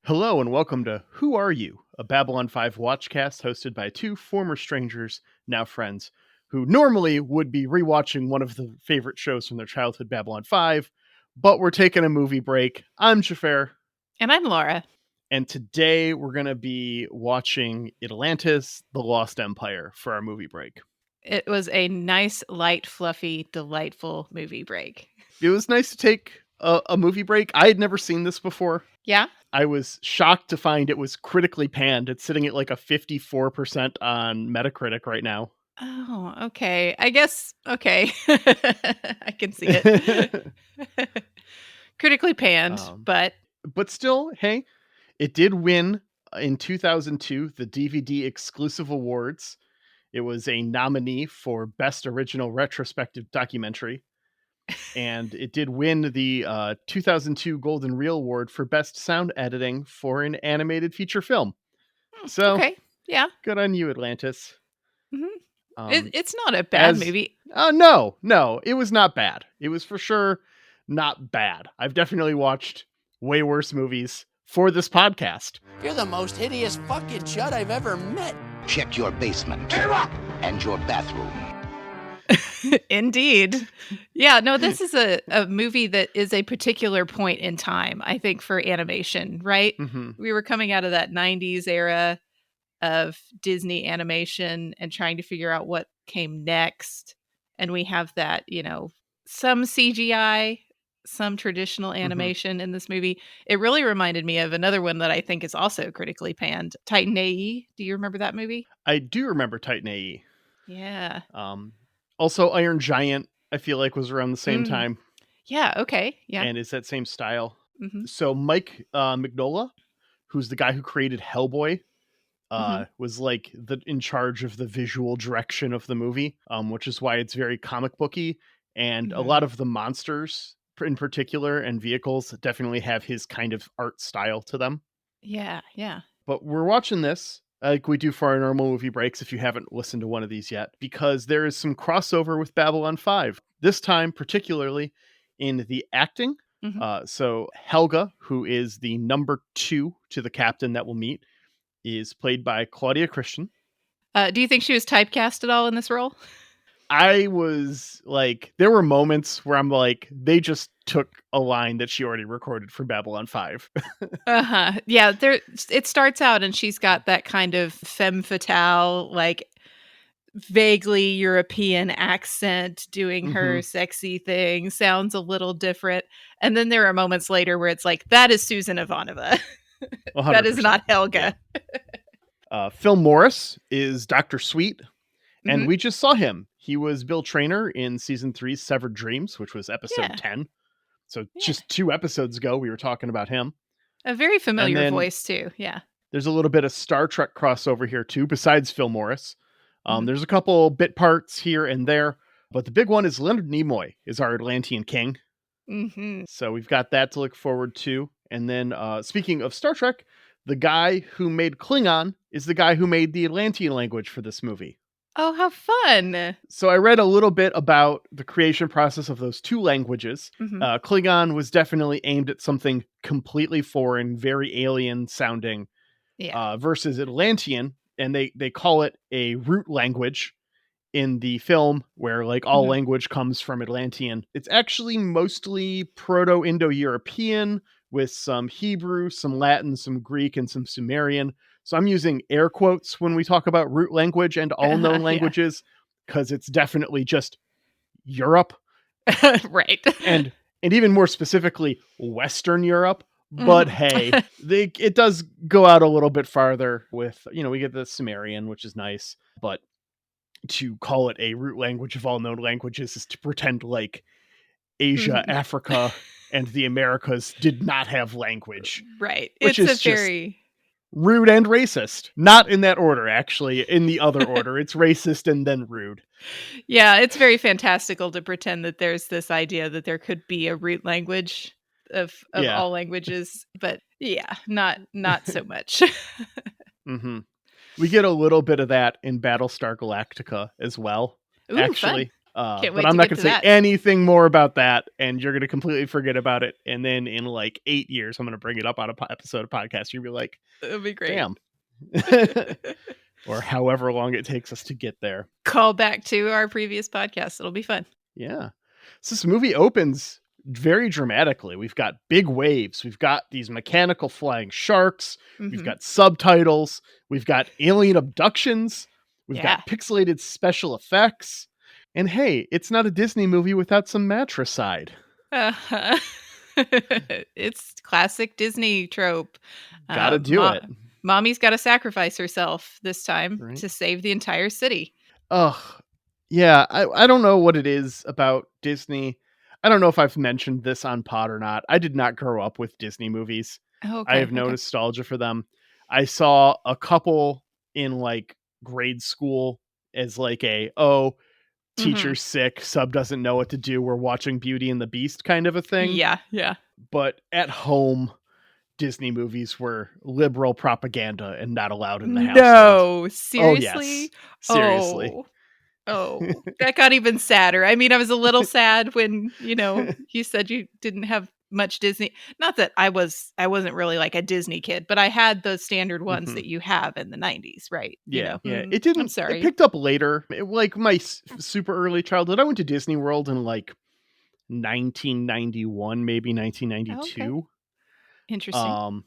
Hello and welcome to Who Are You? A Babylon 5 watchcast hosted by two former strangers, now friends, who normally would be rewatching one of the favorite shows from their childhood, Babylon 5, but we're taking a movie break. I'm Xhafer, And I'm Laura. and today we're going to be watching Atlantis, The Lost Empire for our movie break. It was a nice, light, fluffy, delightful movie break. It was nice to take a movie break. I had never seen this before. Yeah? I was shocked to find it was critically panned. It's sitting at like a 54% on Metacritic right now. Oh, okay. I guess, okay. I can see it. Critically panned, but But still, hey, it did win in 2002 the DVD Exclusive Awards. It was a nominee for Best Original Retrospective Documentary. And it did win the 2002 Golden Reel Award for Best Sound Editing for an animated feature film. So, okay. Yeah. good on you, Atlantis. Mm-hmm. It's not a bad movie. No, it was not bad. It was for sure not bad. I've definitely watched way worse movies for this podcast. You're the most hideous fucking chud I've ever met. Check your basement and your bathroom. Indeed. Yeah, no, this is a movie that is a particular point in time, I think, for animation, right? Mm-hmm. We were coming out of that 90s era of Disney animation and trying to figure out what came next. And we have that, some CGI, some traditional animation in this movie. It really reminded me of another one that I think is also critically panned, Titan AE. Do you remember that movie? I do remember Titan AE. Yeah. Also, Iron Giant, I feel like, was around the same time. Yeah, okay. Yeah. And it's that same style. Mm-hmm. So Mike Mignola, who's the guy who created Hellboy, was like in charge of the visual direction of the movie, which is why it's very comic booky. And a lot of the monsters in particular and vehicles definitely have his kind of art style to them. Yeah, yeah. But we're watching this like we do for our normal movie breaks if you haven't listened to one of these yet, because there is some crossover with Babylon 5. This time, particularly in the acting. So Helga, who is the number 2 to the captain that we'll meet, is played by Claudia Christian. Do you think she was typecast at all in this role? I was like, there were moments where I'm like, they just took a line that she already recorded for Babylon 5. Yeah, it starts out and she's got that kind of femme fatale, like vaguely European accent doing her sexy thing. Sounds a little different. And then there are moments later where it's like, that is Susan Ivanova. That is not Helga. Yeah. Phil Morris is Dr. Sweet. And we just saw him. He was Bill Traynor in season 3's Severed Dreams, which was episode 10. So just 2 episodes ago, we were talking about him. A very familiar voice too. Yeah. There's a little bit of Star Trek crossover here too, besides Phil Morris. There's a couple bit parts here and there, but the big one is Leonard Nimoy is our Atlantean king. So we've got that to look forward to. And then speaking of Star Trek, the guy who made Klingon is the guy who made the Atlantean language for this movie. Oh, how fun. So I read a little bit about the creation process of those 2 languages. Klingon was definitely aimed at something completely foreign, very alien sounding, versus Atlantean. And they call it a root language in the film, where like all language comes from Atlantean. It's actually mostly Proto-Indo-European with some Hebrew, some Latin, some Greek, and some Sumerian. So I'm using air quotes when we talk about root language and all known languages, because it's definitely just Europe. Right. And even more specifically, Western Europe. But hey, it does go out a little bit farther with, we get the Sumerian, which is nice. But to call it a root language of all known languages is to pretend like Asia, Africa, and the Americas did not have language. Right. Which it's is a very rude and racist. Not in that order, actually. In the other order. It's racist and then rude. Yeah, it's very fantastical to pretend that there's this idea that there could be a root language of all languages. But yeah, not so much. We get a little bit of that in Battlestar Galactica as well. Ooh, actually. Can't but wait I'm to not get going to to say that. anything more about that, and you're going to completely forget about it. And then in like 8 years, I'm going to bring it up on an episode of podcast. You'll be like, It'll be great. damn. Or however long it takes us to get there. Call back to our previous podcast. It'll be fun. Yeah. So this movie opens very dramatically. We've got big waves. We've got these mechanical flying sharks. We've got subtitles. We've got alien abductions. We've got pixelated special effects. And hey, it's not a Disney movie without some matricide. It's classic Disney trope. Gotta do it. Mommy's got to sacrifice herself this time to save the entire city. Ugh. Yeah, I don't know what it is about Disney. I don't know if I've mentioned this on pod or not. I did not grow up with Disney movies. Oh, I have no nostalgia for them. I saw a couple in like grade school as like teacher's sick, sub doesn't know what to do, we're watching Beauty and the Beast kind of a thing. Yeah. But at home, Disney movies were liberal propaganda and not allowed in the house. No, seriously? Oh, yes. Seriously. Oh, that got even sadder. I mean, I was a little sad when, you said you didn't have much Disney. Not that I wasn't really like a Disney kid, but I had the standard ones that you have in the 90s, right? Yeah. It didn't. I'm sorry. It picked up later. Like my super early childhood, I went to Disney World in like 1991, maybe 1992. Okay. Interesting.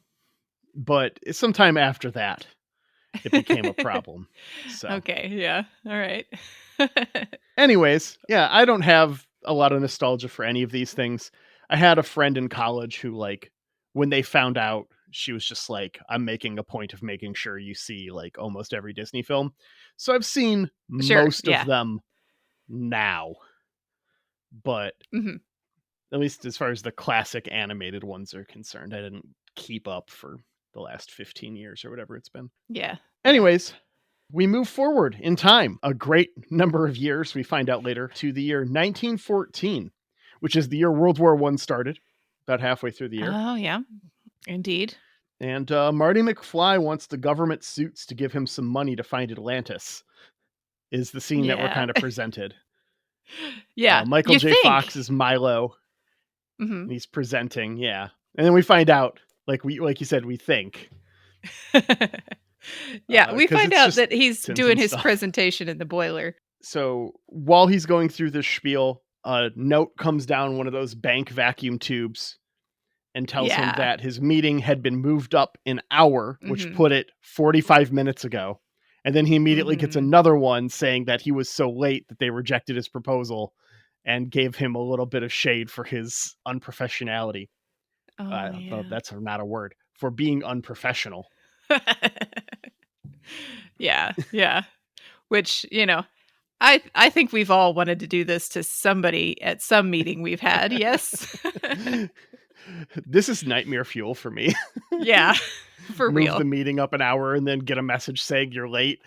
But sometime after that, it became a problem. So okay, yeah, all right. Anyways, yeah, I don't have a lot of nostalgia for any of these things. I had a friend in college who, like, when they found out, she was just like, I'm making a point of making sure you see like almost every Disney film. So I've seen most of them now, but at least as far as the classic animated ones are concerned, I didn't keep up for the last 15 years or whatever it's been. Yeah. Anyways, we move forward in time a great number of years, we find out later, to the year 1914, which is the year World War I started, about halfway through the year. Oh, yeah, indeed. And Marty McFly wants the government suits to give him some money to find Atlantis, is the scene that we're kind of presented. Yeah. Michael J. Fox is Milo. And he's presenting, And then we find out, like you said, we think. We find out that he's doing his presentation in the boiler. So while he's going through this spiel, a note comes down one of those bank vacuum tubes and tells him that his meeting had been moved up an hour, which put it 45 minutes ago. And then he immediately gets another one saying that he was so late that they rejected his proposal and gave him a little bit of shade for his unprofessionality. That's not a word. For being unprofessional. Yeah. Which, I think we've all wanted to do this to somebody at some meeting we've had, yes? This is nightmare fuel for me. Yeah, for real. Move the meeting up an hour and then get a message saying you're late.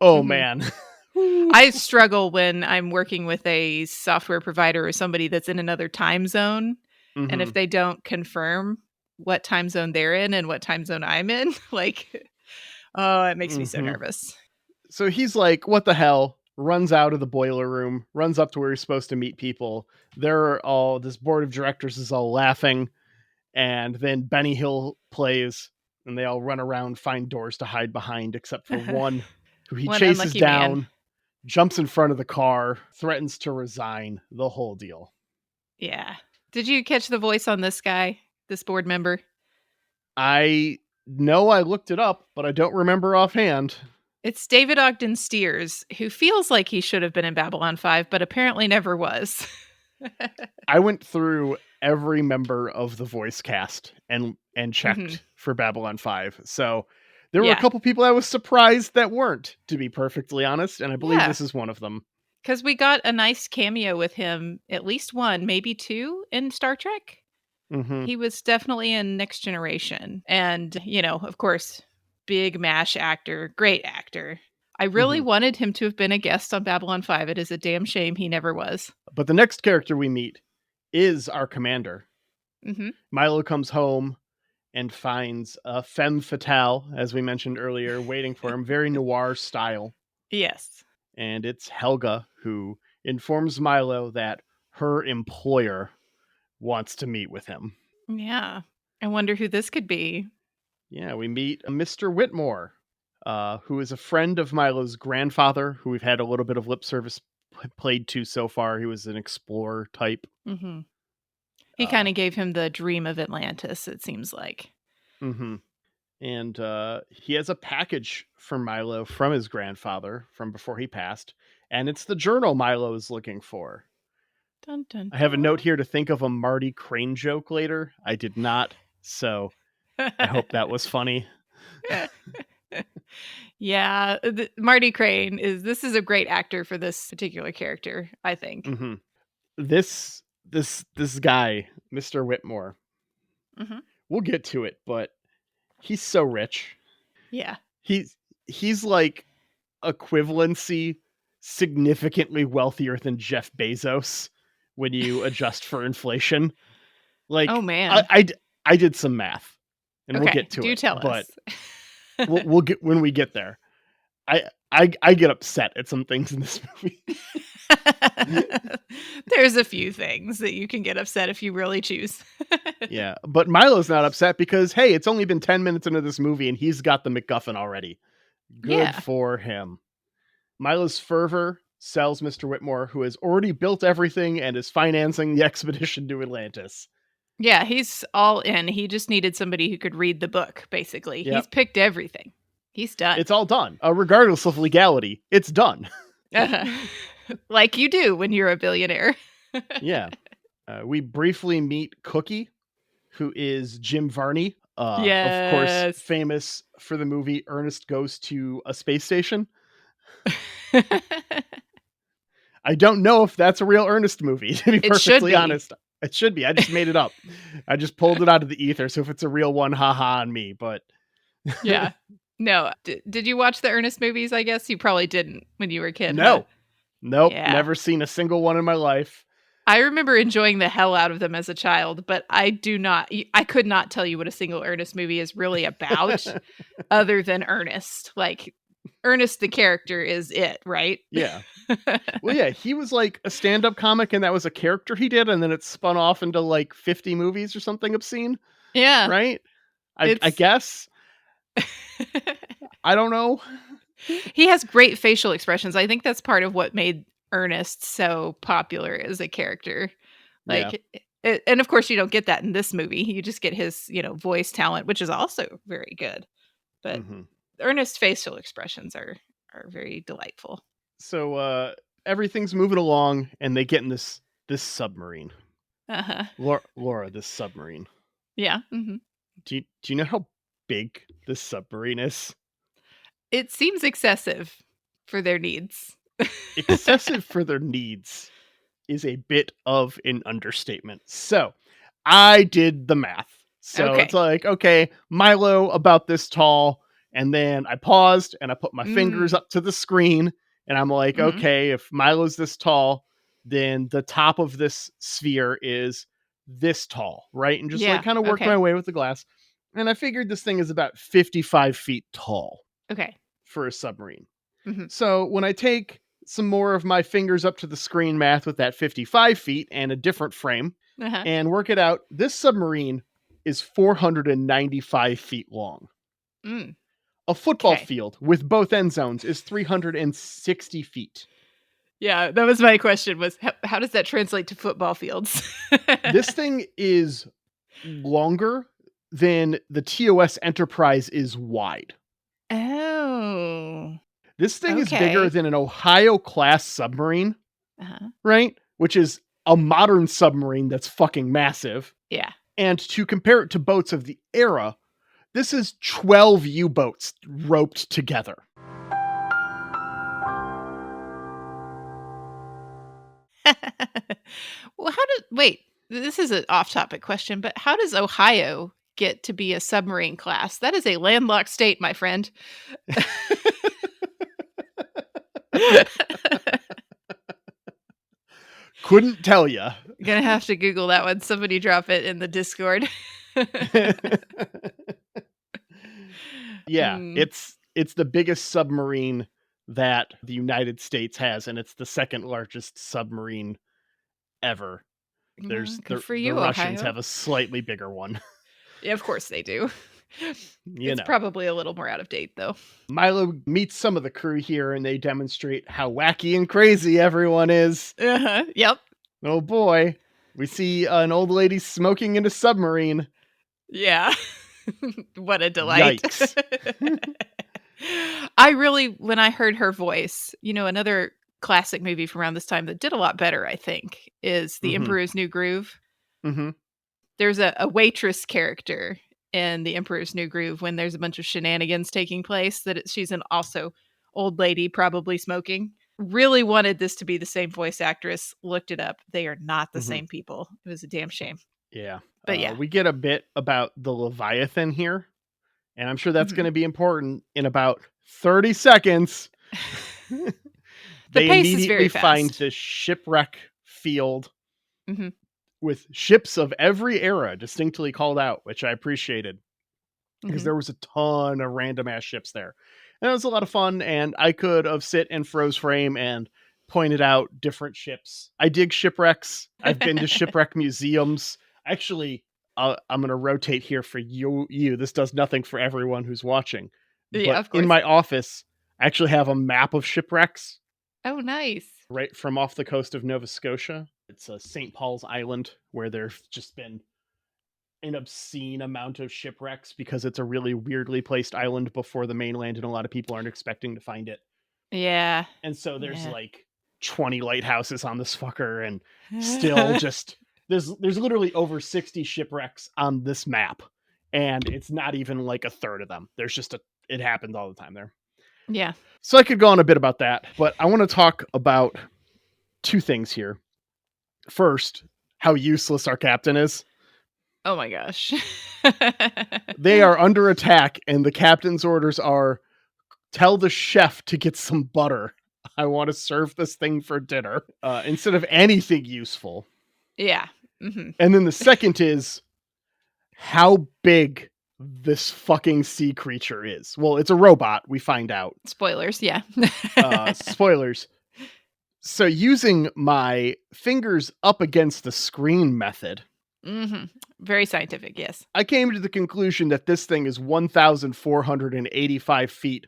Oh, man. I struggle when I'm working with a software provider or somebody that's in another time zone. And if they don't confirm what time zone they're in and what time zone I'm in, it makes me so nervous. So he's like, what the hell? Runs out of the boiler room, runs up to where he's supposed to meet people. This board of directors is all laughing. And then Benny Hill plays and they all run around, find doors to hide behind, except for one who he chases down, jumps in front of the car, threatens to resign, the whole deal. Yeah. Did you catch the voice on this guy, this board member? I know I looked it up, but I don't remember offhand. It's David Ogden Stiers, who feels like he should have been in Babylon 5, but apparently never was. I went through every member of the voice cast and checked for Babylon 5. So there were a couple people I was surprised that weren't, to be perfectly honest. And I believe this is one of them. Because we got a nice cameo with him, at least one, maybe two in Star Trek. He was definitely in Next Generation. And, of course, big MASH actor, great actor. I really wanted him to have been a guest on Babylon 5. It is a damn shame he never was. But the next character we meet is our commander. Milo comes home and finds a femme fatale, as we mentioned earlier, waiting for him. Very noir style. Yes. And it's Helga, who informs Milo that her employer wants to meet with him. Yeah. I wonder who this could be. Yeah, we meet Mr. Whitmore, who is a friend of Milo's grandfather, who we've had a little bit of lip service played to so far. He was an explorer type. Mm-hmm. He kind of gave him the dream of Atlantis, it seems like. Mm-hmm. And he has a package for Milo from his grandfather from before he passed, and it's the journal Milo is looking for. Dun, dun, dun. I have a note here to think of a Marty Crane joke later. I did not, so I hope that was funny. Yeah, Marty Crane this is a great actor for this particular character, I think. Mm-hmm. This guy, Mr. Whitmore, we'll get to it, but he's so rich. Yeah. He's like equivalency significantly wealthier than Jeff Bezos when you adjust for inflation. Like, oh man, I did some math, and okay, we'll get to it. Do tell but us. we'll get when we get there. I get upset at some things in this movie. There's a few things that you can get upset if you really choose. Yeah, but Milo's not upset because, hey, it's only been 10 minutes into this movie and he's got the MacGuffin already. Good for him. Milo's fervor sells Mr. Whitmore, who has already built everything and is financing the expedition to Atlantis. Yeah, he's all in. He just needed somebody who could read the book, basically. Yep. He's picked everything. He's done. It's all done. Regardless of legality, it's done. Like you do when you're a billionaire. Yeah. We briefly meet Cookie, who is Jim Varney. Yes. Of course, famous for the movie Ernest Goes to a Space Station. I don't know if that's a real Ernest movie, to be perfectly honest. It should be. I just made it up. I just pulled it out of the ether. So if it's a real one, haha on me. But yeah. No. Did you watch the Ernest movies? I guess you probably didn't when you were a kid. No. Huh? Nope. Yeah. Never seen a single one in my life. I remember enjoying the hell out of them as a child, but I could not tell you what a single Ernest movie is really about other than Ernest. Like, Ernest the character is it, right? Yeah. Well, yeah, he was like a stand-up comic and that was a character he did, and then it spun off into like 50 movies or something obscene. Yeah. Right? I guess. I don't know. He has great facial expressions. I think that's part of what made Ernest so popular as a character. Like, and of course you don't get that in this movie. You just get his, voice talent, which is also very good. But Ernest's facial expressions are very delightful. So everything's moving along and they get in this submarine. Laura, this submarine. Yeah. Mm-hmm. Do you know how big this submarine is? It seems excessive for their needs. Excessive for their needs is a bit of an understatement. So I did the math. So it's like, okay, Milo about this tall. And then I paused and I put my fingers up to the screen. And I'm like, okay, if Milo's this tall, then the top of this sphere is this tall, right? And just kind of work my way with the glass. And I figured this thing is about 55 feet tall. Okay. For a submarine. So when I take some more of my fingers up to the screen math with that 55 feet and a different frame and work it out, this submarine is 495 feet long. A football field with both end zones is 360 feet. Yeah, that was my question, was how does that translate to football fields? This thing is longer than the TOS Enterprise is wide. Oh. This thing is bigger than an Ohio-class submarine, right? Which is a modern submarine that's fucking massive. Yeah. And to compare it to boats of the era, this is 12 U-boats roped together. Well, wait, this is an off-topic question, but how does Ohio get to be a submarine class? That is a landlocked state, my friend. Couldn't tell you. Gonna have to Google that one. Somebody drop it in the Discord. Yeah, it's the biggest submarine that the United States has, and it's the second largest submarine ever. There's Good for you, the Russians Ohio. have a slightly bigger one. Yeah, of course they do. It's probably a little more out of date, though. Milo meets some of the crew here, and they demonstrate how wacky and crazy everyone is. Yep. Oh boy. We see an old lady smoking in a submarine. Yeah. What a delight. Yikes. When I heard her voice, another classic movie from around this time that did a lot better, I think, is The Emperor's New Groove. Mm-hmm. There's a waitress character in The Emperor's New Groove when there's a bunch of shenanigans taking place she's an also old lady, probably smoking. Really wanted this to be the same voice actress. Looked it up. They are not the same people. It was a damn shame. Yeah. But yeah. We get a bit about the Leviathan here, and I'm sure that's going to be important in about 30 seconds. They pace is immediately very fast. find the shipwreck field with ships of every era distinctly called out, which I appreciated because there was a ton of random ass ships there. And it was a lot of fun, and I could have sit and froze frame and pointed out different ships. I dig shipwrecks. I've been to shipwreck museums. Actually, I'm going to rotate here for you. This does nothing for everyone who's watching. Yeah, but of course. In my office, I actually have a map of shipwrecks. Oh, nice. Right from off the coast of Nova Scotia. It's St. Paul's Island, where there's just been an obscene amount of shipwrecks because it's a really weirdly placed island before the mainland, and a lot of people aren't expecting to find it. Yeah. And so there's like 20 lighthouses on this fucker, and still just there's literally over 60 shipwrecks on this map, and it's not even like a third of them. There's just it happens all the time there. Yeah. So I could go on a bit about that, but I want to talk about two things here. First, how useless our captain is. Oh my gosh. They are under attack, and the captain's orders are, tell the chef to get some butter. I want to serve this thing for dinner, instead of anything useful. Yeah. Mm-hmm. And then the second is how big this fucking sea creature is. Well, it's a robot, we find out. Spoilers, yeah. Spoilers. So using my fingers up against the screen method. Very scientific, yes. I came to the conclusion that this thing is 1,485 feet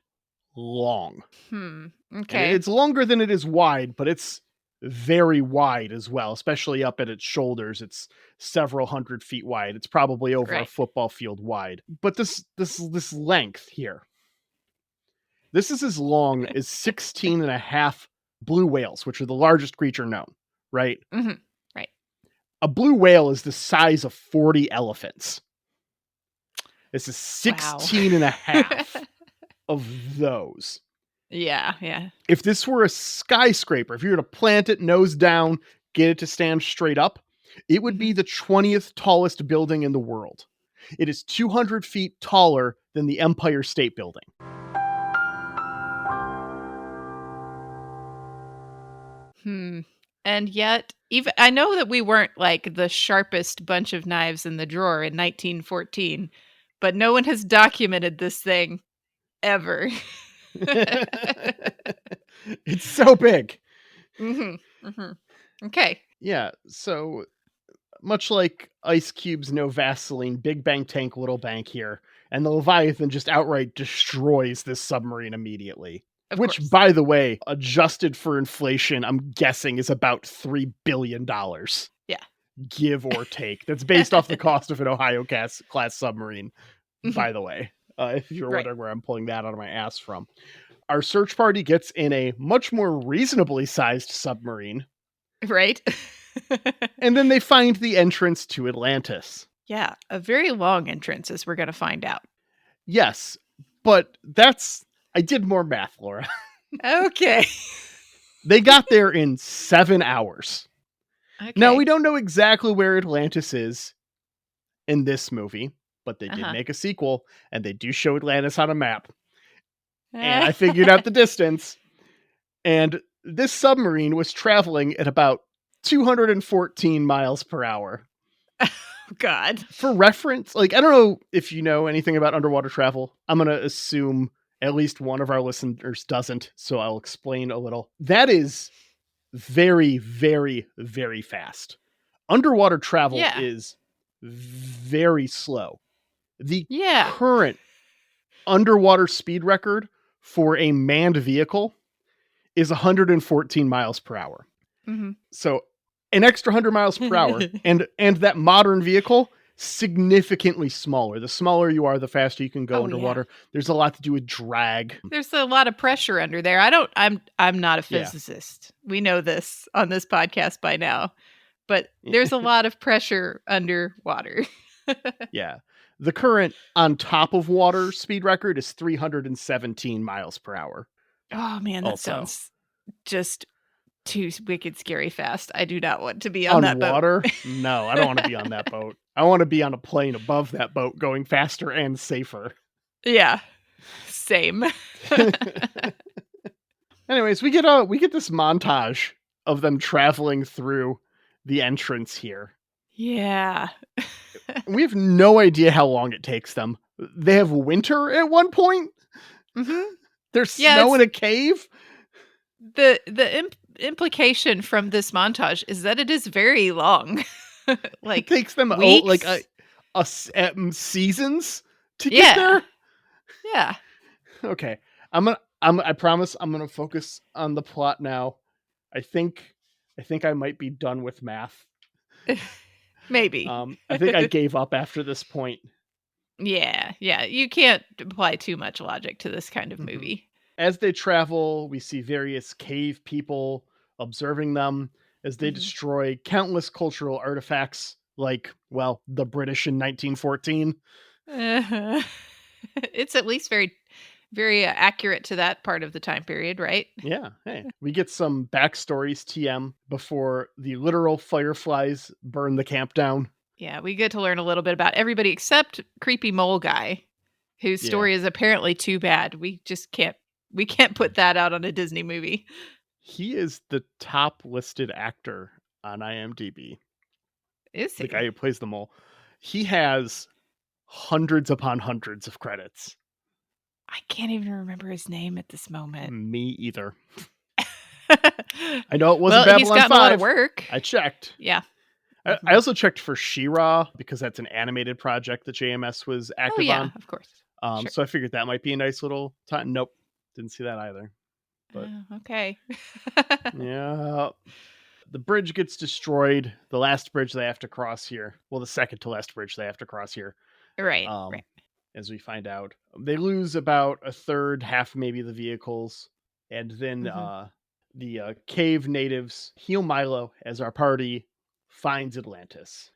long. Okay. And it's longer than it is wide, but it's very wide as well, especially up at its shoulders. It's several hundred feet wide. It's probably over a football field wide. But this length here, this is as long as 16 and a half blue whales, which are the largest creature known, right? Right. A blue whale is the size of 40 elephants. This is 16 and a half of those. Yeah. If this were a skyscraper, if you were to plant it nose down, get it to stand straight up, it would be the 20th tallest building in the world. It is 200 feet taller than the Empire State Building. And yet, even I know that we weren't like the sharpest bunch of knives in the drawer in 1914, but no one has documented this thing ever. It's so big. Okay. Yeah, so much like Ice Cube's No Vaseline, big bank tank, little bank here, and the Leviathan just outright destroys this submarine immediately. Of Which, course. by the way, adjusted for inflation, I'm guessing is about $3 billion. Yeah. Give or take. That's based off the cost of an Ohio class submarine, by the way. If you're wondering where I'm pulling that out of my ass from. Our search party gets in a much more reasonably sized submarine. Right. And then they find the entrance to Atlantis. Yeah, a very long entrance, as we're going to find out. Yes, but I did more math, Laura. Okay. They got there in 7 hours. Okay. Now, we don't know exactly where Atlantis is in this movie, but they did make a sequel, and they do show Atlantis on a map. And I figured out the distance, and this submarine was traveling at about 214 miles per hour. Oh, God. For reference, I don't know if you know anything about underwater travel. I'm going to assume At least one of our listeners doesn't, so I'll explain a little. That is very, very, very fast. Underwater travel is very slow. The current underwater speed record for a manned vehicle is 114 miles per hour. Mm-hmm. So an extra 100 miles per hour, and that modern vehicle, significantly smaller. The smaller you are, the faster you can go underwater. Yeah. There's a lot to do with drag. There's a lot of pressure under there. I'm not a physicist. Yeah. We know this on this podcast by now, but there's a lot of pressure underwater. Yeah. The current on top of water speed record is 317 miles per hour. Oh man, that sounds just too wicked scary fast. I do not want to be on that water. Boat. No, I don't want to be on that boat. I want to be on a plane above that boat going faster and safer. Yeah. Same. Anyways, we get this montage of them traveling through the entrance here. Yeah. We have no idea how long it takes them. They have winter at one point. Mm-hmm. There's snow in a cave. The implication from this montage is that it is very long. Like, it takes them seasons to get there. Yeah. Okay. I promise I'm gonna focus on the plot now. I think I might be done with math. Maybe. I think I gave up after this point. Yeah. You can't apply too much logic to this kind of movie. As they travel, we see various cave people observing them as they destroy countless cultural artifacts, like, well, the British in 1914. It's at least very, very accurate to that part of the time period, right? Yeah. Hey, we get some backstories, TM, before the literal fireflies burn the camp down. Yeah, we get to learn a little bit about everybody except creepy mole guy, whose story is apparently too bad. We can't put that out on a Disney movie. He is the top listed actor on IMDb. Is he? The guy who plays the mole. He has hundreds upon hundreds of credits. I can't even remember his name at this moment. Me either. I know it wasn't Babylon 5. He's gotten a lot of work. I checked. Yeah. I also checked for She-Ra because that's an animated project that JMS was active on. Of course. Sure. So I figured that might be a nice little time. Nope. Didn't see that either. But okay. Yeah. The bridge gets destroyed. The last bridge they have to cross here. Well, the second to last bridge they have to cross here. Right. As we find out, they lose about a third, half maybe the vehicles. And then the cave natives heal Milo as our party finds Atlantis.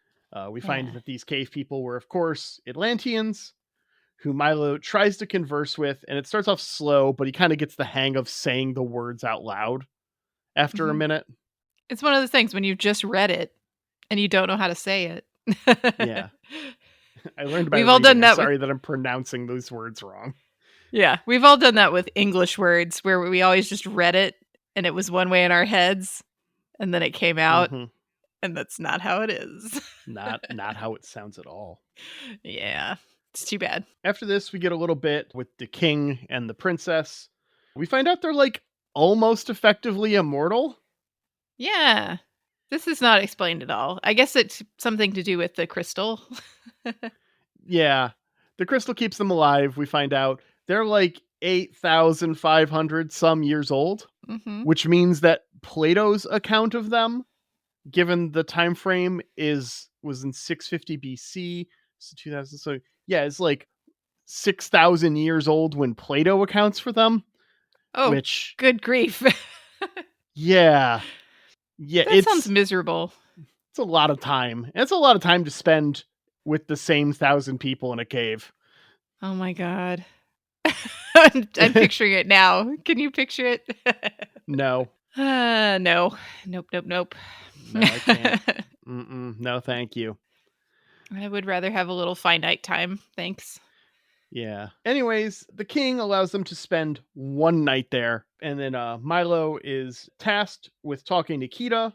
We find that these cave people were, of course, Atlanteans, who Milo tries to converse with, and it starts off slow, but he kind of gets the hang of saying the words out loud after a minute. It's one of those things when you've just read it and you don't know how to say it. Yeah. I learned by We've all done that. Sorry that I'm pronouncing those words wrong. Yeah, we've all done that with English words where we always just read it and it was one way in our heads and then it came out and that's not how it is. Not how it sounds at all. Yeah. It's too bad. After this, we get a little bit with the king and the princess. We find out they're like almost effectively immortal. Yeah. This is not explained at all. I guess it's something to do with the crystal. Yeah. The crystal keeps them alive. We find out they're like 8,500 some years old, which means that Plato's account of them, given the time frame, was in 650 BC, so 2000. So yeah, it's like 6,000 years old when Plato accounts for them. Oh, which good grief! Yeah, that sounds miserable. It's a lot of time. And it's a lot of time to spend with the same 1,000 people in a cave. Oh my god. I'm picturing it now. Can you picture it? No. No. Nope. No, I can't. No, thank you. I would rather have a little finite time. Thanks. Yeah. Anyways, the king allows them to spend one night there. And then Milo is tasked with talking to Kita.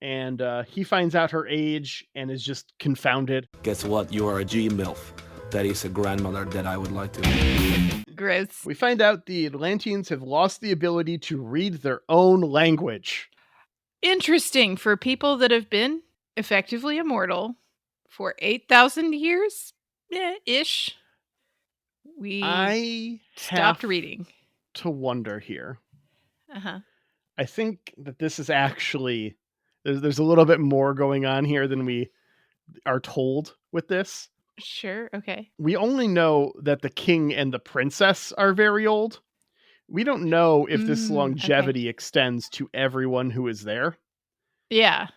And he finds out her age and is just confounded. Guess what? You are a G-MILF. That is a grandmother that I would like to. Gross. We find out the Atlanteans have lost the ability to read their own language. Interesting for people that have been effectively immortal for 8,000 years ish. We I stopped have reading. to wonder here. Uh-huh. I think that this is actually there's a little bit more going on here than we are told with this. Sure, okay. We only know that the king and the princess are very old. We don't know if this longevity extends to everyone who is there. Yeah.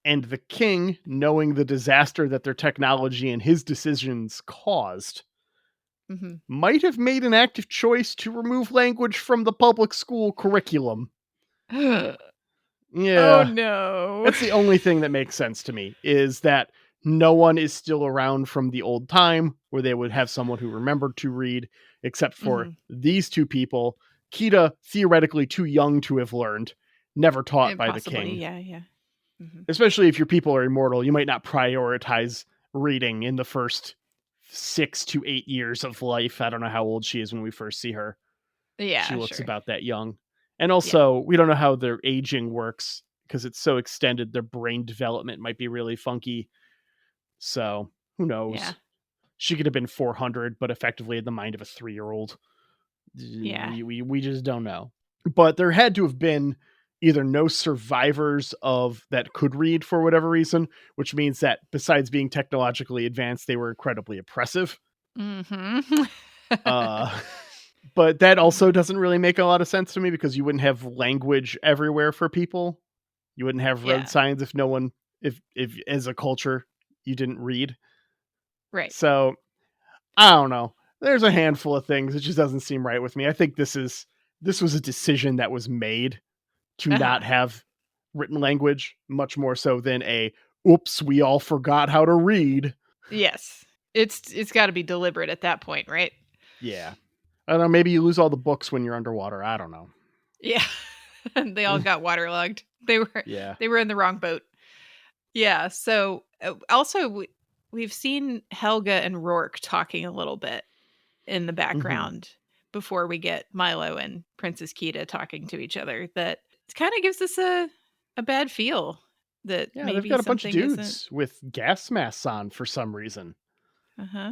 And the king, knowing the disaster that their technology and his decisions caused, might have made an active choice to remove language from the public school curriculum. Yeah. Oh no. That's the only thing that makes sense to me, is that no one is still around from the old time where they would have someone who remembered to read, except for these two people. Kita, theoretically too young to have learned, never taught by the king. Yeah. Especially if your people are immortal, you might not prioritize reading in the first 6 to 8 years of life. I don't know how old she is when we first see her. Yeah, she looks sure. about that young. And also, we don't know how their aging works because it's so extended. Their brain development might be really funky. So who knows? Yeah. She could have been 400, but effectively had the mind of a 3-year-old. Yeah. We just don't know. But there had to have been either no survivors of that could read for whatever reason, which means that besides being technologically advanced, they were incredibly oppressive. But that also doesn't really make a lot of sense to me because you wouldn't have language everywhere for people. You wouldn't have road signs if no one, if as a culture you didn't read. Right. So I don't know. There's a handful of things. It just doesn't seem right with me. I think this was a decision that was made to not have written language, much more so than oops, we all forgot how to read. Yes. It's got to be deliberate at that point, right? Yeah. I don't know, maybe you lose all the books when you're underwater. I don't know. Yeah. They all got waterlogged. They were in the wrong boat. Yeah, so also we've seen Helga and Rourke talking a little bit in the background before we get Milo and Princess Kita talking to each other. That kind of gives us a bad feel that maybe they've got a bunch of dudes isn't... with gas masks on for some reason. Uh-huh.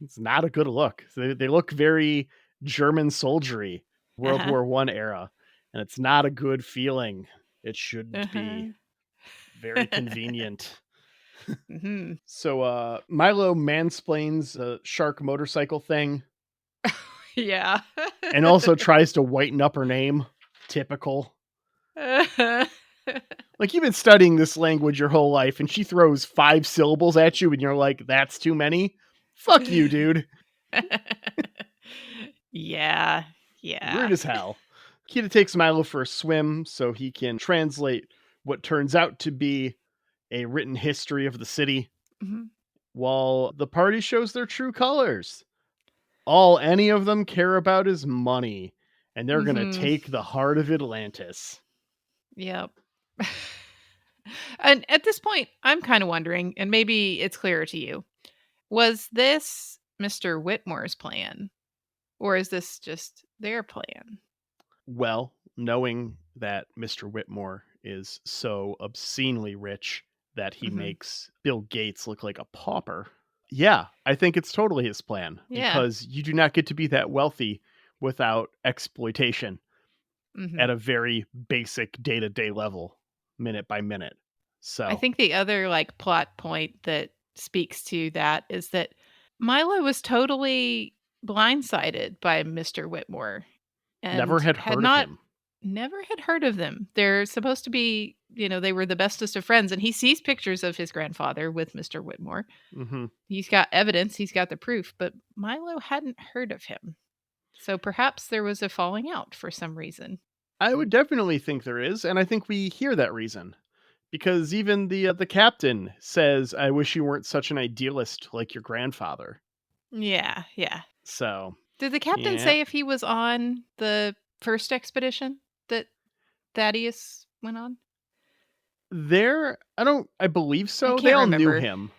It's not a good look. They look very German soldiery, World War I era, and it's not a good feeling. It shouldn't be very convenient. So Milo mansplains a shark motorcycle thing. Yeah. And also tries to whiten up her name. Typical. Like, you've been studying this language your whole life, and she throws 5 syllables at you, and you're like, that's too many? Fuck you, dude. Yeah. Weird as hell. Kita takes Milo for a swim so he can translate what turns out to be a written history of the city, while the party shows their true colors. All any of them care about is money, and they're going to take the heart of Atlantis. Yep. And at this point, I'm kind of wondering, and maybe it's clearer to you, was this Mr. Whitmore's plan, or is this just their plan? Well, knowing that Mr. Whitmore is so obscenely rich that he makes Bill Gates look like a pauper, yeah, I think it's totally his plan. Yeah. Because you do not get to be that wealthy without exploitation at a very basic day-to-day level, minute by minute. So I think the other plot point that speaks to that is that Milo was totally blindsided by Mr. Whitmore and never had heard of him. Never had heard of them. They're supposed to be, they were the bestest of friends, and he sees pictures of his grandfather with Mr. Whitmore. He's got evidence, he's got the proof, but Milo hadn't heard of him. So perhaps there was a falling out for some reason. I would definitely think there is, and I think we hear that reason. Because even the captain says, I wish you weren't such an idealist like your grandfather. Yeah. So did the captain say if he was on the first expedition that Thaddeus went on? I believe so. I can't They all remember. knew him.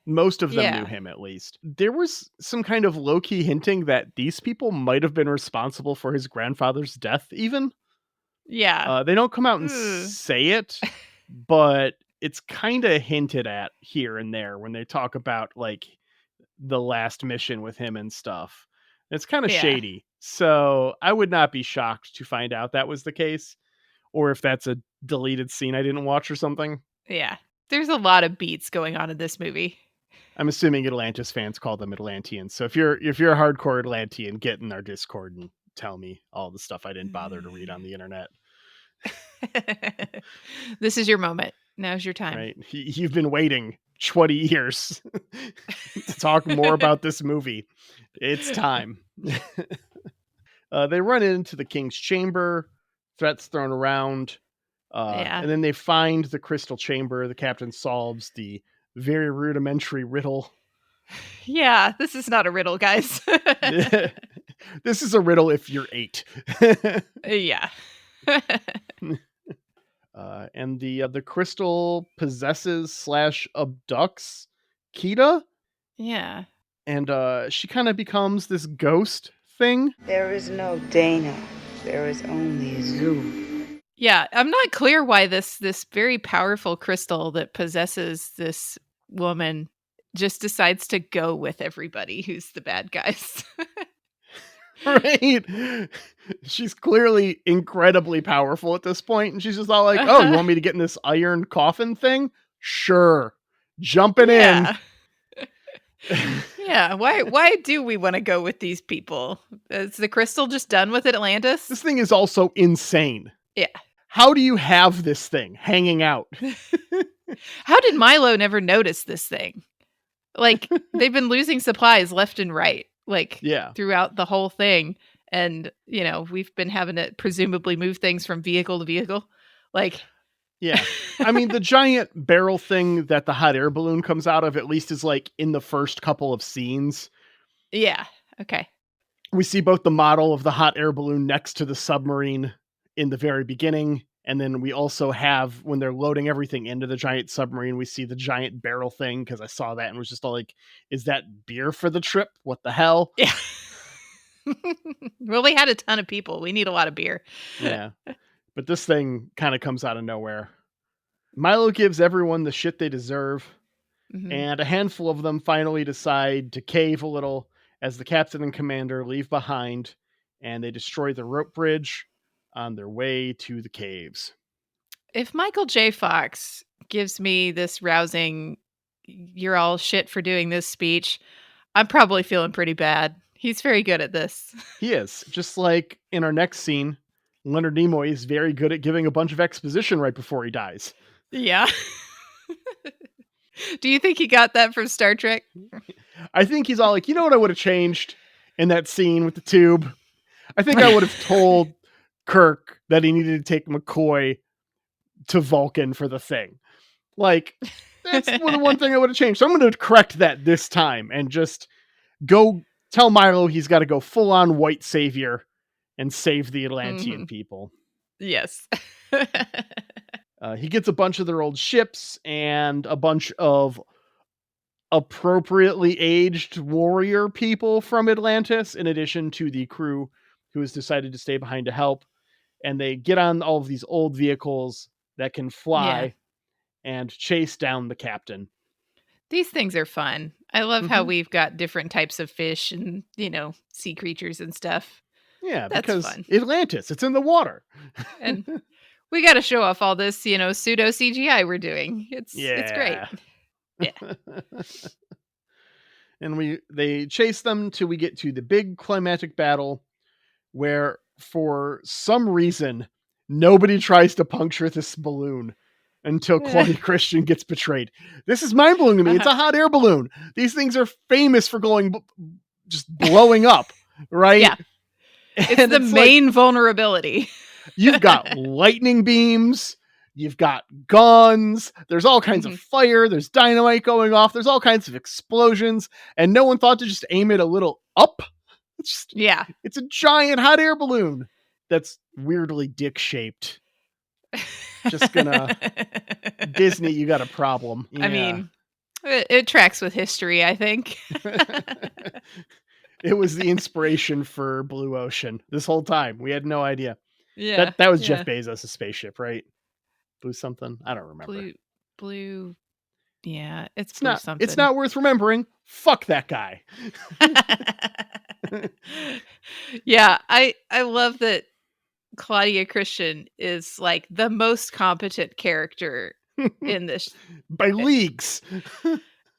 Most of them knew him, at least. There was some kind of low-key hinting that these people might have been responsible for his grandfather's death, even. Yeah. They don't come out and say it, but it's kind of hinted at here and there when they talk about, like, the last mission with him and stuff. It's kind of shady. So I would not be shocked to find out that was the case, or if that's a deleted scene I didn't watch or something. Yeah. There's a lot of beats going on in this movie. I'm assuming Atlantis fans call them Atlanteans. So if you're a hardcore Atlantean, get in our Discord and tell me all the stuff I didn't bother to read on the internet. This is your moment. Now's your time. Right? You've been waiting 20 years to talk more about this movie. It's time. They run into the king's chamber, threats thrown around, and then they find the crystal chamber. The captain solves the very rudimentary riddle. Yeah, this is not a riddle, guys. This is a riddle if you're 8. Yeah. And the crystal possesses / abducts Kita. Yeah. And she kind of becomes this ghost thing. There is no Dana. There is only Zoo. Yeah, I'm not clear why this very powerful crystal that possesses this woman just decides to go with everybody who's the bad guys. Right? She's clearly incredibly powerful at this point, and she's just all like, oh, you want me to get in this iron coffin thing? Sure. Jumping in. Yeah, why do we want to go with these people? Is the crystal just done with Atlantis? This thing is also insane. Yeah. How do you have this thing hanging out? How did Milo never notice this thing? Like, they've been losing supplies left and right, like, throughout the whole thing. And, you know, we've been having to presumably move things from vehicle to vehicle. Like, yeah. I mean, the giant barrel thing that the hot air balloon comes out of, at least, is like in the first couple of scenes. Yeah. Okay. We see both the model of the hot air balloon next to the submarine in the very beginning. And then we also have, when they're loading everything into the giant submarine, we see the giant barrel thing, because I saw that and was just all like, is that beer for the trip? What the hell? Yeah. Well, we had a ton of people. We need a lot of beer. Yeah. But this thing kind of comes out of nowhere. Milo gives everyone the shit they deserve. Mm-hmm. And a handful of them finally decide to cave a little as the captain and commander leave behind, and they destroy the rope bridge on their way to the caves. If Michael J. Fox gives me this rousing, you're all shit for doing this speech, I'm probably feeling pretty bad. He's very good at this. He is. Just like in our next scene, Leonard Nimoy is very good at giving a bunch of exposition right before he dies. Yeah. Do you think he got that from Star Trek? I think he's all like, you know what I would have changed in that scene with the tube? I think I would have told Kirk that he needed to take McCoy to Vulcan for the thing. Like, that's the one thing I would have changed. So I'm going to correct that this time and just go tell Milo he's got to go full on white savior and save the Atlantean people. Yes. He gets a bunch of their old ships and a bunch of appropriately aged warrior people from Atlantis, in addition to the crew who has decided to stay behind to help. And they get on all of these old vehicles that can fly and chase down the captain. These things are fun. I love how we've got different types of fish and, you know, sea creatures and stuff. Yeah, that's because fun. Atlantis, it's in the water. And we got to show off all this, you know, pseudo CGI we're doing. It's great. Yeah. And they chase them till we get to the big climatic battle where, for some reason, nobody tries to puncture this balloon until Claudia Christian gets betrayed. This is mind-blowing to me. It's a hot air balloon. These things are famous for just blowing up, right? Yeah. It's the main vulnerability. You've got lightning beams. You've got guns. There's all kinds of fire. There's dynamite going off. There's all kinds of explosions. And no one thought to just aim it a little up. It's a giant hot air balloon that's weirdly dick-shaped. Just gonna... Disney, you got a problem. Yeah. I mean, It tracks with history, I think. It was the inspiration for Blue Ocean this whole time. We had no idea. Yeah. That was Jeff Bezos' spaceship, right? Blue something? I don't remember. Blue. Yeah, it's not something. It's not worth remembering. Fuck that guy. Yeah, I love that Claudia Christian is like the most competent character in this. By leagues.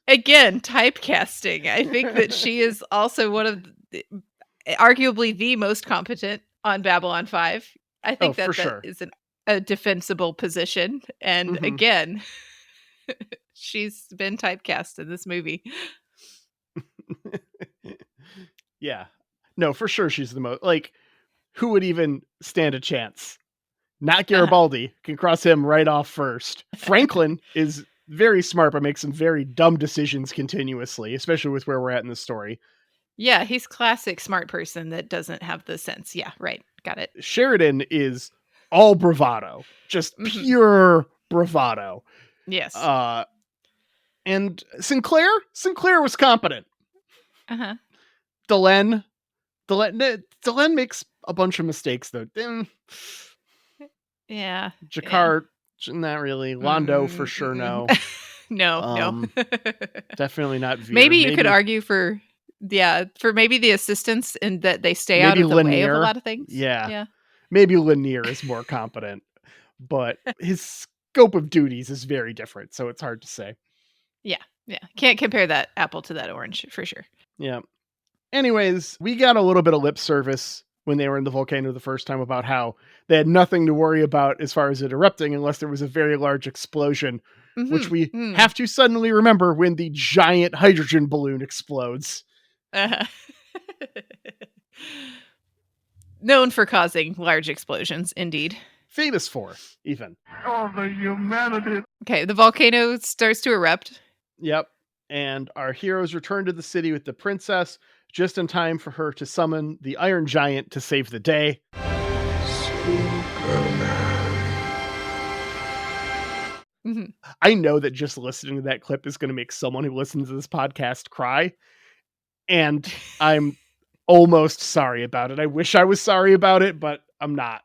Again, typecasting. I think that she is also one of arguably the most competent on Babylon 5. I think that sure. is a defensible position. And again, she's been typecast in this movie. Yeah. No, for sure she's the most, like, who would even stand a chance? Not Garibaldi. Can cross him right off first. Franklin is very smart, but makes some very dumb decisions continuously, especially with where we're at in the story. Yeah, he's classic smart person that doesn't have the sense. Yeah, right. Got it. Sheridan is all bravado. Just pure bravado. Yes. And Sinclair was competent. Uh-huh. Delenn makes a bunch of mistakes though. Yeah. Jakar, not really. Londo for sure. No. No. Definitely not Veer. Maybe you could argue for maybe the assistants and that they stay out of the way of a lot of things. Yeah. Maybe Lanier is more competent, but his scope of duties is very different, so it's hard to say. Yeah. Can't compare that apple to that orange for sure. Yeah. Anyways, we got a little bit of lip service when they were in the volcano the first time about how they had nothing to worry about as far as it erupting unless there was a very large explosion, which we have to suddenly remember when the giant hydrogen balloon explodes. Known for causing large explosions, indeed. Famous for, even. Oh, the humanity. Okay, the volcano starts to erupt. Yep. And our heroes return to the city with the princess just in time for her to summon the Iron Giant to save the day. I know that just listening to that clip is going to make someone who listens to this podcast cry. And I'm almost sorry about it. I wish I was sorry about it, but I'm not.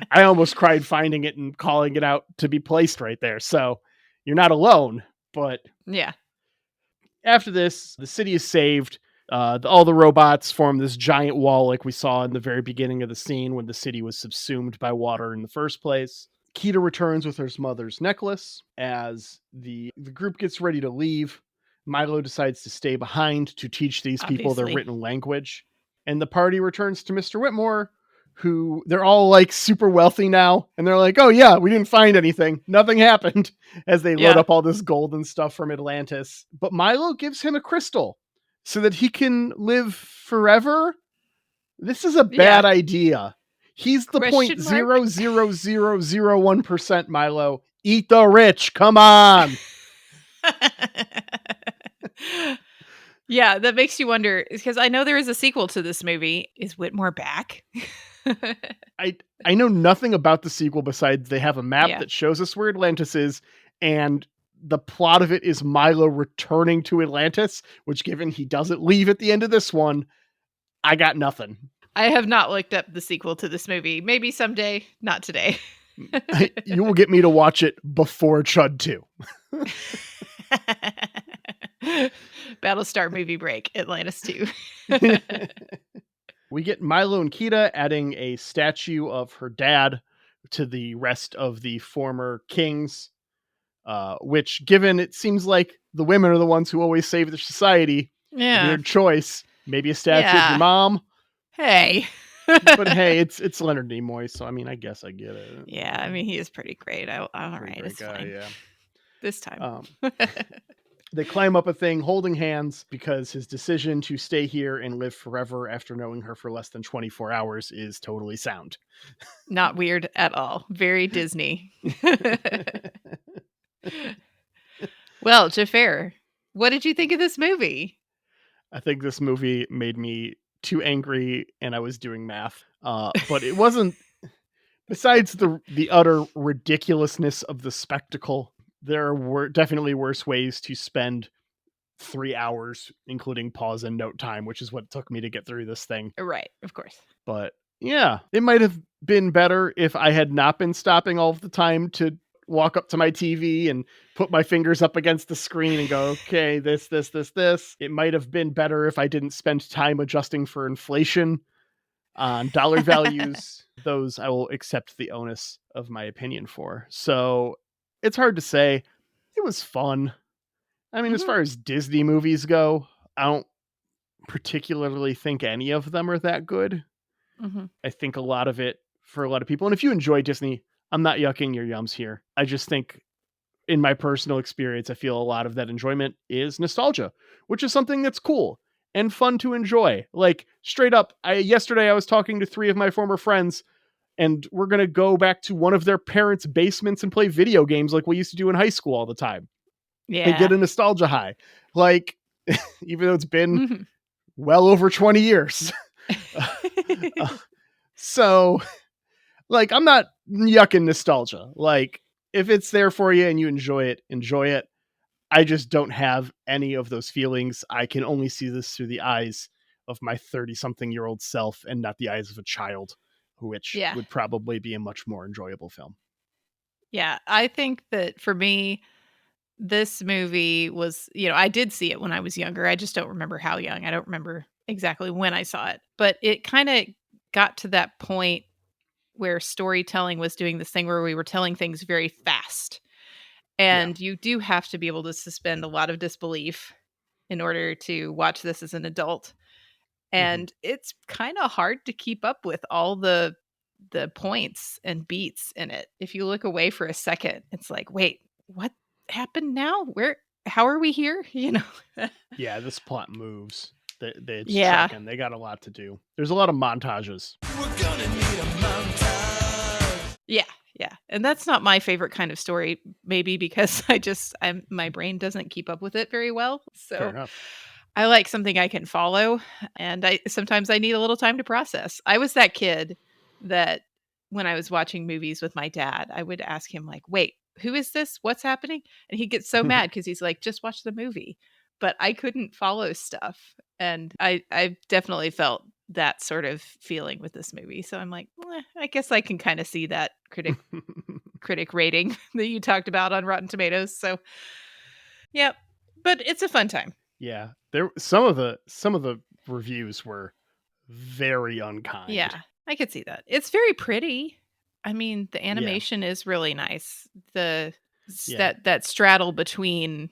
I almost cried finding it and calling it out to be placed right there. So you're not alone, but yeah. After this, the city is saved. All the robots form this giant wall like we saw in the very beginning of the scene when the city was subsumed by water in the first place. Kita returns with her mother's necklace. As the group gets ready to leave, Milo decides to stay behind to teach these people their written language. And the party returns to Mr. Whitmore, who they're all like super wealthy now. And they're like, oh yeah, we didn't find anything. Nothing happened, as they load up all this gold and stuff from Atlantis. But Milo gives him a crystal so that he can live forever. This is a bad idea. He's the 0.00001%, Milo. Eat the rich. Come on. Yeah, that makes you wonder, because I know there is a sequel to this movie. Is Whitmore back? I know nothing about the sequel besides they have a map that shows us where Atlantis is, and the plot of it is Milo returning to Atlantis, which, given he doesn't leave at the end of this one, I got nothing. I have not looked up the sequel to this movie. Maybe someday, not today. You will get me to watch it before Chud 2. Battlestar movie break, Atlantis 2. We get Milo and Kita adding a statue of her dad to the rest of the former kings, which, given it seems like the women are the ones who always save their society, weird choice. Maybe a statue of your mom. Hey. But hey, it's Leonard Nimoy, so I mean, I guess I get it. Yeah, I mean, he is pretty great. All right, it's guy, fine. Yeah. This time. They climb up a thing holding hands because his decision to stay here and live forever after knowing her for less than 24 hours is totally sound. Not weird at all. Very Disney. Well, Xhafer, what did you think of this movie? I think this movie made me too angry and I was doing math. But it wasn't, besides the utter ridiculousness of the spectacle, there were definitely worse ways to spend 3 hours, including pause and note time, which is what took me to get through this thing. Right, of course. But yeah, it might have been better if I had not been stopping all of the time to walk up to my TV and put my fingers up against the screen and go, okay, this. It might have been better if I didn't spend time adjusting for inflation on dollar values. Those I will accept the onus of my opinion for. So it's hard to say. It was fun. I mean, as far as Disney movies go, I don't particularly think any of them are that good. I think a lot of it for a lot of people. And if you enjoy Disney, I'm not yucking your yums here. I just think in my personal experience, I feel a lot of that enjoyment is nostalgia, which is something that's cool and fun to enjoy. Like straight up, yesterday I was talking to 3 of my former friends and we're going to go back to one of their parents' basements and play video games like we used to do in high school all the time. Yeah. And get a nostalgia high. Like, even though it's been well over 20 years. So, like, I'm not yucking nostalgia. Like, if it's there for you and you enjoy it, enjoy it. I just don't have any of those feelings. I can only see this through the eyes of my 30-something-year-old self and not the eyes of a child, which would probably be a much more enjoyable film. Yeah, I think that for me, this movie was, I did see it when I was younger. I just don't remember how young. I don't remember exactly when I saw it. But it kind of got to that point where storytelling was doing this thing where we were telling things very fast. And you do have to be able to suspend a lot of disbelief in order to watch this as an adult. And it's kind of hard to keep up with all the points and beats in it. If you look away for a second, it's like, wait, what happened now? How are we here? Yeah, this plot moves. It's trucking. They got a lot to do. There's a lot of montages. We're gonna need a montage. Yeah. And that's not my favorite kind of story, maybe because my brain doesn't keep up with it very well. So Fair enough. I like something I can follow, and sometimes I need a little time to process. I was that kid that when I was watching movies with my dad, I would ask him like, wait, who is this? What's happening? And he'd get so mad because he's like, just watch the movie. But I couldn't follow stuff. And I definitely felt that sort of feeling with this movie. So I'm like, I guess I can kind of see that critic rating that you talked about on Rotten Tomatoes. So, yeah, but it's a fun time. Yeah, some of the reviews were very unkind. Yeah, I could see that. It's very pretty. I mean, the animation is really nice. That straddle between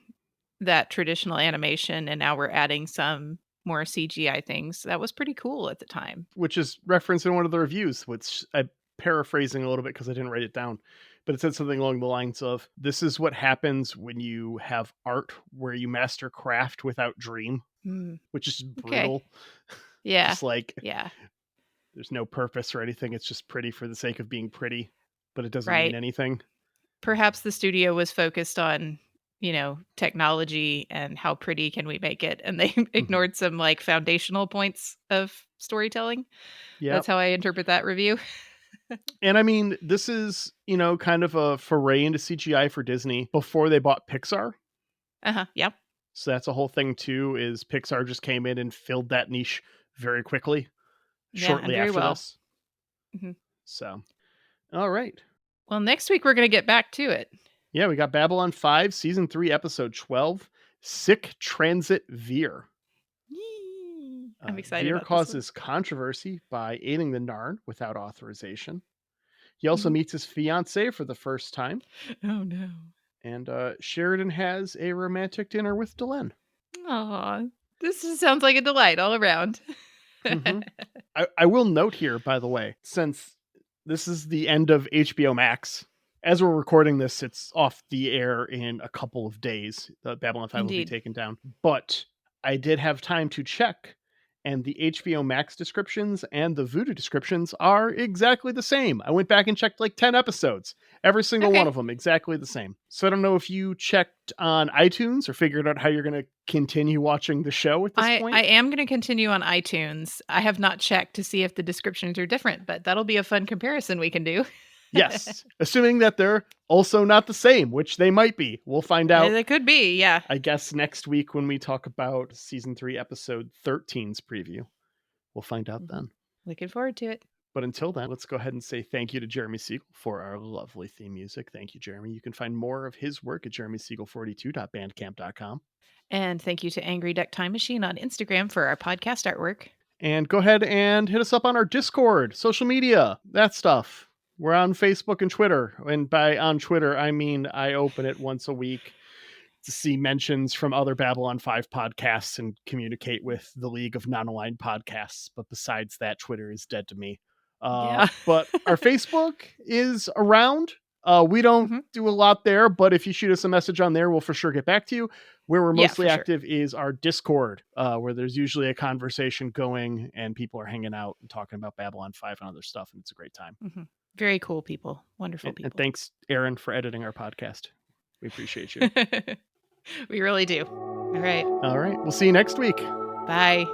that traditional animation and now we're adding some more CGI things. That was pretty cool at the time. Which is referenced in one of the reviews, which I'm paraphrasing a little bit because I didn't write it down. But it said something along the lines of, this is what happens when you have art where you master craft without dream, which is brutal. Okay. Yeah. Just like, there's no purpose or anything. It's just pretty for the sake of being pretty, but it doesn't mean anything. Perhaps the studio was focused on, technology and how pretty can we make it. And they ignored some like foundational points of storytelling. Yeah. That's how I interpret that review. And I mean, this is, kind of a foray into CGI for Disney before they bought Pixar. Yep. So that's a whole thing too, is Pixar just came in and filled that niche very quickly shortly after this. So, all right. Well, next week we're going to get back to it. Yeah, we got Babylon 5, Season 3, Episode 12, Sick Transit Veer. I'm excited Veer about causes controversy by aiding the Narn without authorization. He also meets his fiancée for the first time. Oh, no. And Sheridan has a romantic dinner with Delenn. Aw, this sounds like a delight all around. I will note here, by the way, since this is the end of HBO Max, as we're recording this, it's off the air in a couple of days. The Babylon 5 will be taken down. But I did have time to check, and the HBO Max descriptions and the Vudu descriptions are exactly the same. I went back and checked like 10 episodes. Every single one of them exactly the same. So I don't know if you checked on iTunes or figured out how you're going to continue watching the show at this point. I am going to continue on iTunes. I have not checked to see if the descriptions are different, but that'll be a fun comparison we can do. Yes. Assuming that they're also not the same, which they might be. We'll find out. They could be, yeah. I guess next week when we talk about season 3, episode 13's preview. We'll find out then. Looking forward to it. But until then, let's go ahead and say thank you to Jeremy Siegel for our lovely theme music. Thank you, Jeremy. You can find more of his work at jeremysiegel42.bandcamp.com. And thank you to Angry Duck Time Machine on Instagram for our podcast artwork. And go ahead and hit us up on our Discord, social media, that stuff. We're on Facebook and Twitter. And by on Twitter, I mean I open it once a week to see mentions from other Babylon 5 podcasts and communicate with the League of Non-Aligned Podcasts. But besides that, Twitter is dead to me. But our Facebook is around. We don't do a lot there, but if you shoot us a message on there, we'll for sure get back to you. Where we're mostly active is our Discord, where there's usually a conversation going and people are hanging out and talking about Babylon 5 and other stuff. And it's a great time. Very cool people. Wonderful people. And thanks, Aaron, for editing our podcast. We appreciate you. We really do. All right. We'll see you next week. Bye.